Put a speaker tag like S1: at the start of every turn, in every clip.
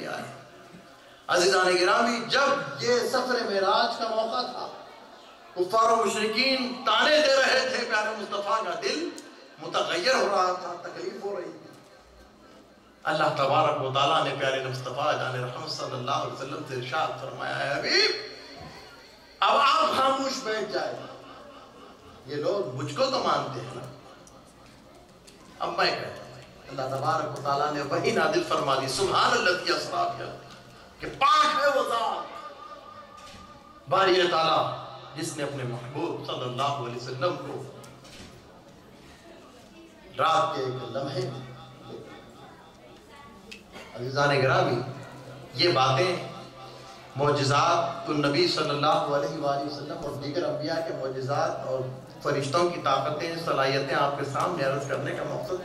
S1: کیا ہے۔ عزیزان گرامی، جب یہ سفر معراج کا موقع تھا، کفار و مشرکین تانے دے رہے تھے، پیارے مصطفیٰ کا دل متغیر ہو رہا تھا، تکلیف ہو رہی تھی۔ اللہ تبارک و تعالیٰ نے پیارے مصطفیٰ جان رحمت صلی اللہ علیہ وسلم سے ارشاد فرمایا ہے، حبیب اب آپ خاموش بیٹھ جائیں، یہ لوگ مجھ کو تو مانتے ہیں نا، اب میں کہتا ہوں۔ اللہ تبارک و تعالیٰ نے وہی نازل فرما دی، سبحان الذی اسریٰ بعبدہ، کہ پاک ہے وہ ذات باری تعالیٰ جس نے اپنے محبوب صلی اللہ علیہ وسلم کو رات کے ایک لمحے میں۔ عزیزان گرامی، یہ باتیں معجزات النبی صلی اللہ علیہ وآلہ وسلم اور دیگر انبیاء کے معجزات اور فرشتوں کی طاقتیں، صلاحیتیں آپ کے سامنے عرض کرنے کا مقصد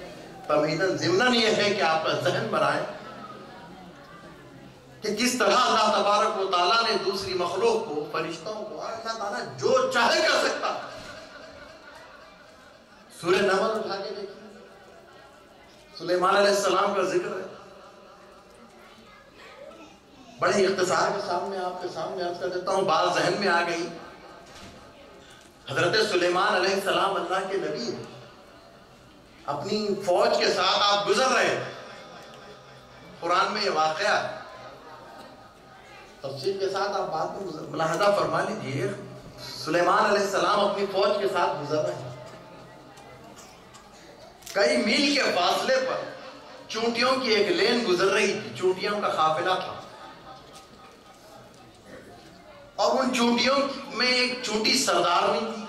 S1: تمہیداً ضمناً یہ ہے کہ آپ کا ذہن بنائیں کہ کس طرح اللہ تبارک و تعالیٰ نے دوسری مخلوق کو، فرشتوں کو، اللہ تعالیٰ جو چاہے کر سکتا۔ سورہ نمل اٹھا کے دیکھیں، سلیمان علیہ السلام کا ذکر ہے، بڑے اختصار کے سامنے آپ کے سامنے عرض کر دیتا ہوں، بات ذہن میں آ گئی۔ حضرت سلیمان علیہ السلام اللہ کے نبی ہیں، اپنی فوج کے ساتھ آپ گزر رہے ہیں، قرآن میں یہ واقعہ تفصیل کے ساتھ آپ بات میں ملاحظہ فرما لیجئے۔ سلیمان علیہ السلام اپنی فوج کے ساتھ گزر رہے ہیں، کئی میل کے فاصلے پر چونٹیوں کی ایک لین گزر رہی تھی، چونٹیوں کا قافلہ تھا، اور ان چونٹیوں میں ایک چونٹی سردارنی تھی۔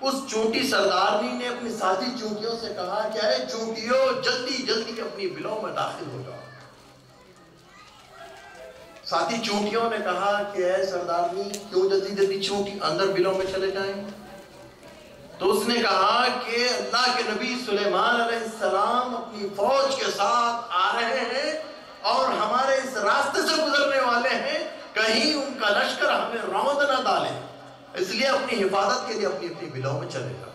S1: اس چونٹی سردارنی نے اپنی ساتھی چونٹیوں سے کہا کہ اے چونٹیوں، جلدی جلدی اپنی بلوں میں داخل ہو جاؤ۔ ساتھی چونٹیوں نے کہا کہ اے سردارنی، کیوں جلدی جلدی چونٹی اندر بلوں میں چلے جائیں؟ تو اس نے کہا کہ اللہ کے نبی سلیمان علیہ السلام اپنی فوج کے ساتھ آ رہے ہیں اور ہمارے اس راستے سے گزرنے والے ہیں، کہیں ان کا لشکر ہمیں روند نہ ڈالے، اس لیے اپنی حفاظت کے لیے اپنی اپنی بلوں میں چلے گا۔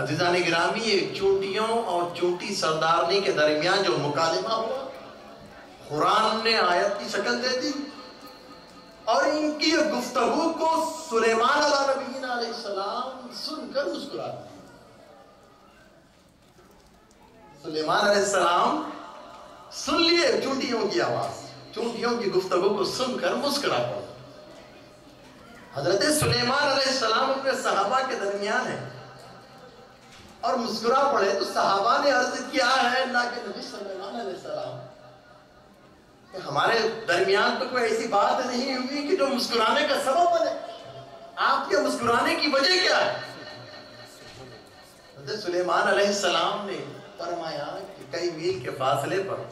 S1: عزیزان گرامی، یہ چونٹیوں اور چونٹی سردارنی کے درمیان جو مکالمہ ہوا، قرآن نے آیت کی شکل دے دی، اور ان کی گفتگو کو سلیمان علیہ السلام سن کر مسکرا دیا۔ سلیمان علیہ السلام سن لیے چونٹیوں کی آواز، چونٹیوں کی گفتگو کو سن کر مسکرا پڑا۔ حضرت سلیمان علیہ السلام اپنے صحابہ کے درمیان ہیں اور مسکرا پڑے، تو صحابہ نے عرض کیا ہے اللہ کے نبی سلیمان علیہ السلام کہ ہمارے درمیان تو کوئی ایسی بات نہیں ہوئی کہ جو مسکرانے کا سبب بنے، آپ کے مسکرانے کی وجہ کیا ہے؟ حضرت سلیمان علیہ السلام نے فرمایا کہ کئی میل کے فاصلے پر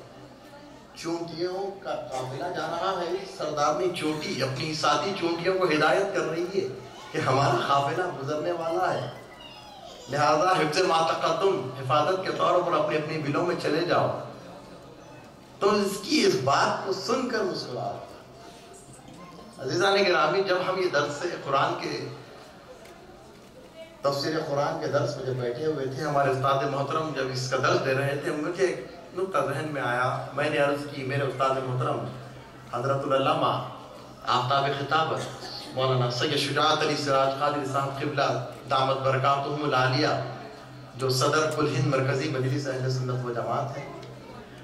S1: چونٹیوں کا قافلہ جا رہا ہے، سردارنی چونٹی اپنی ساتھی چونٹیوں کو ہدایت کر رہی ہے کہ ہمارا قافلہ گزرنے والا ہے، لہذا حفظ ما تقدم، حفاظت کے طور پر اپنی اپنی بلوں میں چلے جاؤ۔ تو اس بات کو سن کر مسکرا۔ عزیزان گرامی، جب ہم یہ درس قرآن کے تفسیر قرآن کے درس میں جب بیٹھے ہوئے تھے، ہمارے استاد محترم جب اس کا درس دے رہے تھے، مجھے ایک نقطہ ذہن میں آیا۔ میں نے عرض کی، میرے استاد محترم حضرت العلامہ آفتاب خطابت مولانا سید شجاعت علی سراج قادری صاحب قبلہ دامت برکاتہم العالیہ، جو صدر کل ہند مرکزی مجلس اہل سنت و جماعت ہے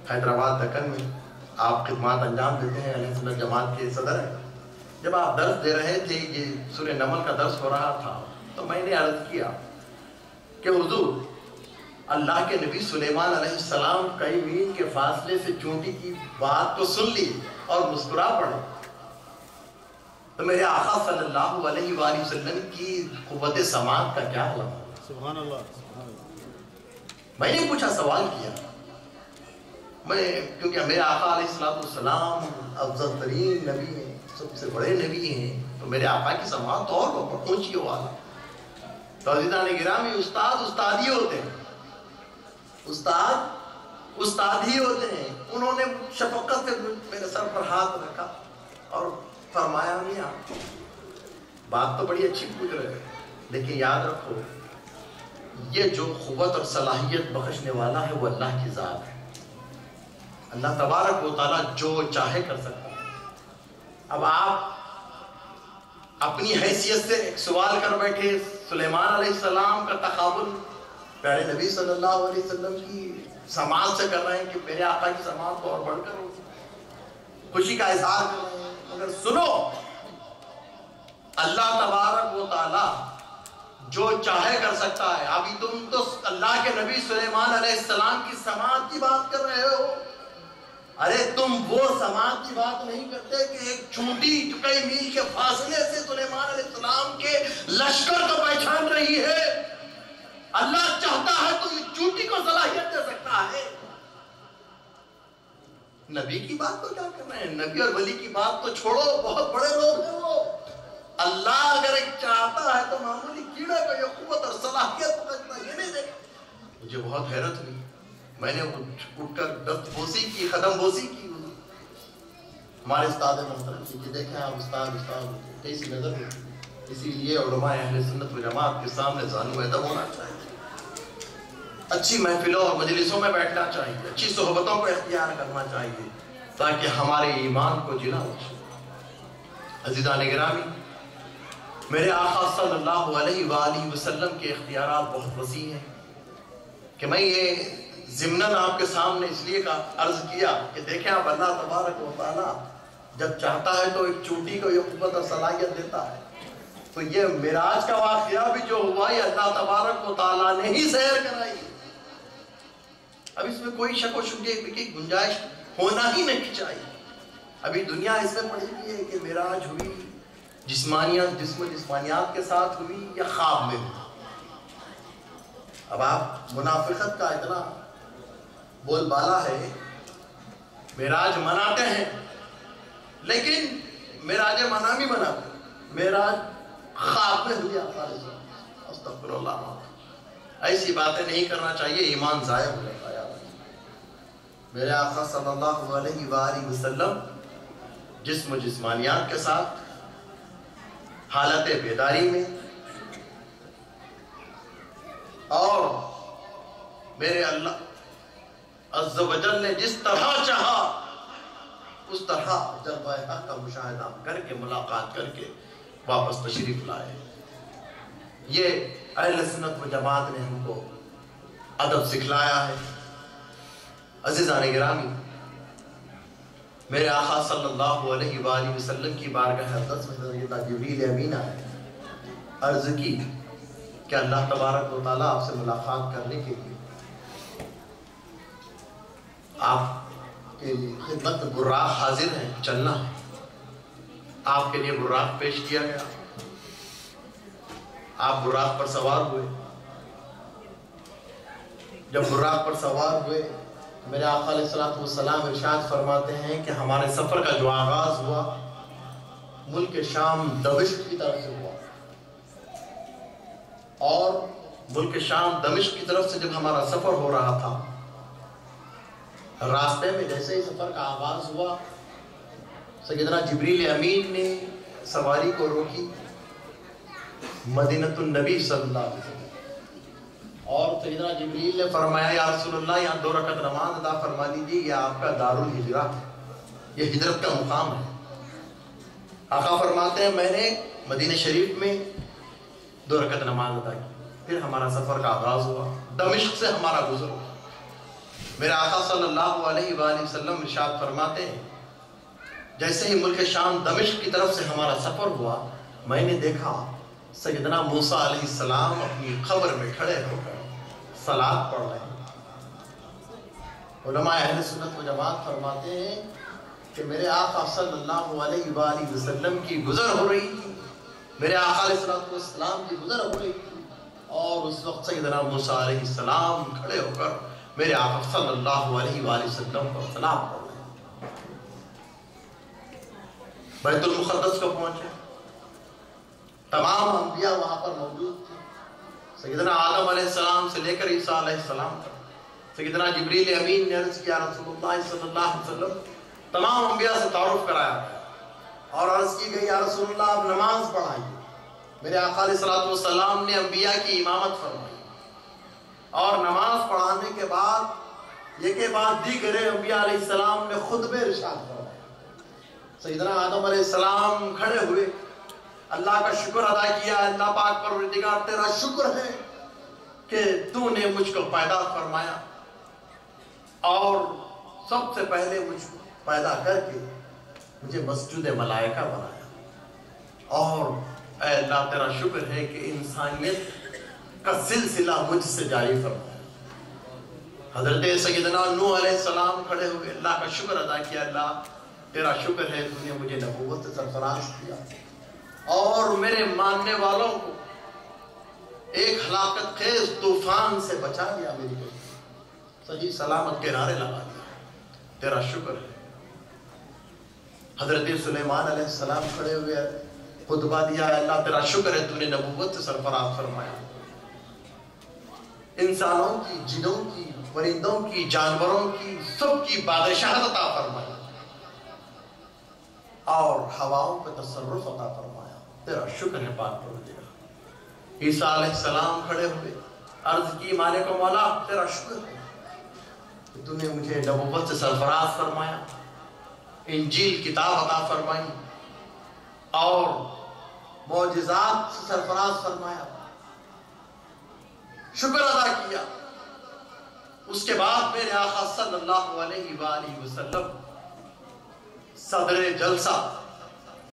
S1: حیدرآباد دکن میں، آپ خدمات انجام دیتے ہیں، اہل سنت جماعت کے صدر ہیں۔ جب آپ درس دے رہے تھے، یہ سورہ نمل کا درس ہو رہا تھا، تو میں نے عرض کیا کہ حضور اللہ کے نبی سلیمان علیہ السلام کئی میل کے فاصلے سے چونٹی کی بات کو سن لی اور مسکرا پڑے، تو میرے آقا صلی اللہ علیہ وآلہ وسلم کی قوت سماعت کا کیا حال ہے؟
S2: سبحان اللہ۔
S1: میں نے پوچھا، سوال کیا، کیونکہ میرے آقا علیہ السلام افضل ترین نبی ہیں، سب سے بڑے نبی ہیں، تو میرے آقا کی سماعت اور اونچی والا۔ تو عزیزان گرامی، استاد استاد ہی ہوتے ہیں، استاد استاد ہی ہوتے ہیں۔ انہوں نے شفقت سے میرے سر پر ہاتھ رکھا اور فرمایا، میاں بات تو بڑی اچھی پوچھ رہے ہیں، لیکن یاد رکھو یہ جو قوت اور صلاحیت بخشنے والا ہے وہ اللہ کی ذات ہے۔ اللہ تبارک و تعالیٰ جو چاہے کر سکتا ہے۔ اب آپ اپنی حیثیت سے ایک سوال کر بیٹھے، سلیمان علیہ السلام کا تقابل پیارے نبی صلی اللہ علیہ وسلم کی سماعت سے کر رہے ہیں کہ میرے آقا کی سماعت کو اور بڑھ کر ہوگی، خوشی کا اظہار کر رہے ہیں۔ مگر سنو، اللہ تبارک و تعالیٰ جو چاہے کر سکتا ہے۔ ابھی تم تو اللہ کے نبی سلیمان علیہ السلام کی سماعت کی بات کر رہے ہو، ارے تم وہ سماعت کی بات نہیں کرتے کہ ایک چونٹی کئی میل کے فاصلے سے سلیمان علیہ السلام کے لشکر کو پہچان رہی ہے۔ اللہ چاہتا ہے تو یہ چونٹی کو صلاحیت دے سکتا ہے۔ نبی کی بات تو کیا کر رہے ہیں، نبی اور ولی کی بات تو چھوڑو، بہت بڑے لوگ ہیں وہ۔ اللہ اگر ایک چاہتا ہے تو معمولی کیڑے کو یہ قوت اور صلاحیت پکڑنا یہ نہیں دے گا۔ مجھے بہت حیرت ہوئی، میں نے اٹھ کر دست بوسی کی، قدم بوسی کی ہمارے استاد محترم کی کہ دیکھیں آپ استاد کیسی نظر ہوتی ہے۔ اسی لیے علماء اہل سنت و جماعت کے سامنے زانو ادب ہونا چاہیے، اچھی محفلوں اور مجلسوں میں بیٹھنا چاہیے، اچھی صحبتوں کو اختیار کرنا چاہیے تاکہ ہمارے ایمان کو جلا ہو سکے۔ عزیزان گرامی، میرے آقا صلی اللہ علیہ وآلہ وسلم کے اختیارات بہت وسیع ہیں کہ میں یہ ضمناً آپ کے سامنے اس لیے کا عرض کیا کہ دیکھیں آپ اللہ تبارک و تعالیٰ جب چاہتا ہے تو ایک چونٹی کو یہ قوت اور صلاحیت دیتا ہے۔ تو یہ معراج کا واقعہ بھی جو ہوا یہ اللہ تبارک و تعالیٰ نے ہی سیر کرائی۔ اب اس میں کوئی شک و شبہ کی گنجائش ہونا ہی نہیں چاہیے۔ ابھی دنیا اس میں پڑی ہوئی ہے کہ معراج ہوئی جسمانیات کے ساتھ ہوئی یا خواب میں ہوئی۔ اب آپ منافقت کا اتنا بول بالا ہے، معراج مناتے ہیں لیکن معراج منا بھی مناتے ہیں، معراج خواب میں ہوئی استغفر اللہ، ایسی باتیں نہیں کرنا چاہیے، ایمان ضائع ہو جاتا ہے۔ میرے آقا صلی اللہ علیہ وآلہ وسلم جسم و جسمانیات کے ساتھ حالت بیداری میں، اور میرے اللہ عز و جل نے جس طرح چاہا اس طرح جلوہ حق کا مشاہدہ کر کے ملاقات کر کے واپس تشریف لائے۔ یہ اہل سنت و جماعت نے ہم کو ادب سکھلایا ہے۔ عزیزان گرامی، میرے آقا صلی اللہ علیہ وآلہ وسلم کی بارگاہ اقدس میں حضرت جبریل امین آئے، عرض کی کہ اللہ تبارک و تعالیٰ آپ سے ملاقات کرنے کے لیے آپ کے لیے خدمت براق حاضر ہیں، چلنا ہے۔ آپ کے لیے براق پیش کیا گیا، آپ براق پر سوار ہوئے۔ جب براق پر سوار ہوئے میرے آقا علیہ السلام ارشاد فرماتے ہیں کہ ہمارے سفر کا جو آغاز ہوا ملک شام دمشق کی طرف سے ہوا، اور ملک شام دمشق کی طرف سے جب ہمارا سفر ہو رہا تھا، راستے میں جیسے ہی سفر کا آغاز ہوا سیدنا جبریل امین نے سواری کو روکی مدینۃ النبی صلی اللہ علیہ وسلم، اور سیدنا جبریل نے فرمایا یا رسول اللہ یہاں 2 رکعت نماز ادا فرما دیجیے، یہ آپ کا دارالہجرہ ہے، یہ ہجرت کا مقام ہے۔ آقا فرماتے ہیں میں نے مدینہ شریف میں 2 رکعت نماز ادا کی، پھر ہمارا سفر کا آغاز ہوا، دمشق سے ہمارا گزر ہوا۔ میرے آقا صلی اللہ علیہ وآلہ وسلم ارشاد فرماتے ہیں جیسے ہی ملک شام دمشق کی طرف سے ہمارا سفر ہوا، میں نے دیکھا سیدنا موسیٰ علیہ السلام اپنی قبر میں کھڑے ہو کر صلاۃ پڑھ رہے ہیں۔ علماء اہل سنت و جماعت فرماتے ہیں کہ میرے آقا صلی اللہ علیہ وآلہ وسلم کی گزر ہو رہی تھی، میرے آقا علیہ السلام کی گزر ہو رہی تھی، اور اس وقت سیدنا موسیٰ علیہ السلام کھڑے ہو کر میرے آقا صلی اللہ علیہ وآلہ وسلم کو سلام پڑھ رہے ہیں۔ بیت المقدس کو پہنچے، تمام انبیاء وہاں پر موجود تھے، سیدنا آدم علیہ السلام سے لے کر عیسیٰ علیہ السلام تک۔ سیدنا جبریل امین نے عرض کیا رسول اللہ صلی اللہ علیہ وسلم، تمام انبیاء سے تعارف کرایا اور عرض کی گئی یا رسول اللہ آپ نماز پڑھائیے۔ میرے آقا علیہ السلام نے انبیاء کی امامت فرمائی، اور نماز پڑھانے کے بعد یہ کہ بعد دیگر انبیاء علیہ السلام نے خطبے ارشاد فرمائے. سیدنا آدم علیہ السلام کھڑے ہوئے، اللہ کا شکر ادا کیا. اللہ پاک پروردگار تیرا شکر ہے کہ تو نے مجھ کو پیدا فرمایا اور سب سے پہلے مجھ کو پیدا کر کے مجھے مسجد ملائکہ بنایا. اور اے اللہ تیرا شکر ہے کہ انسانیت کا سلسلہ مجھ سے جاری فرمایا. حضرت سیدنا نوح علیہ السلام کھڑے ہوئے، اللہ کا شکر ادا کیا. اللہ تیرا شکر ہے تو نے مجھے نبوت سے سرفراز کیا اور میرے ماننے والوں کو ایک ہلاکت خیز طوفان سے بچا لیا، میری صحیح سلامت کنارے لگا دیا. تیرا شکر ہے. حضرت سلیمان علیہ السلام کھڑے ہوئے خطبہ دیا، اللہ تیرا شکر ہے تو نے نبوت سے سرفراز فرمایا. انسانوں کی، جنوں کی، پرندوں کی، جانوروں کی، سب کی بادشاہت عطا فرمایا اور ہواؤں پہ تصرف عطا فرمایا. تیرا شکر ہے پاک پروردگار. عیسیٰ علیہ السلام کھڑے ہوئے، عرض کی مالک و مولا تیرا شکر ہے کہ تو نے مجھے نبوت سے سرفراز فرمایا، انجیل کتاب عطا فرمائی اور معجزات سے سرفراز فرمایا. شکر ادا کیا. اس کے بعد میرے آقا صلی اللہ علیہ وآلہ وسلم صدر جلسہ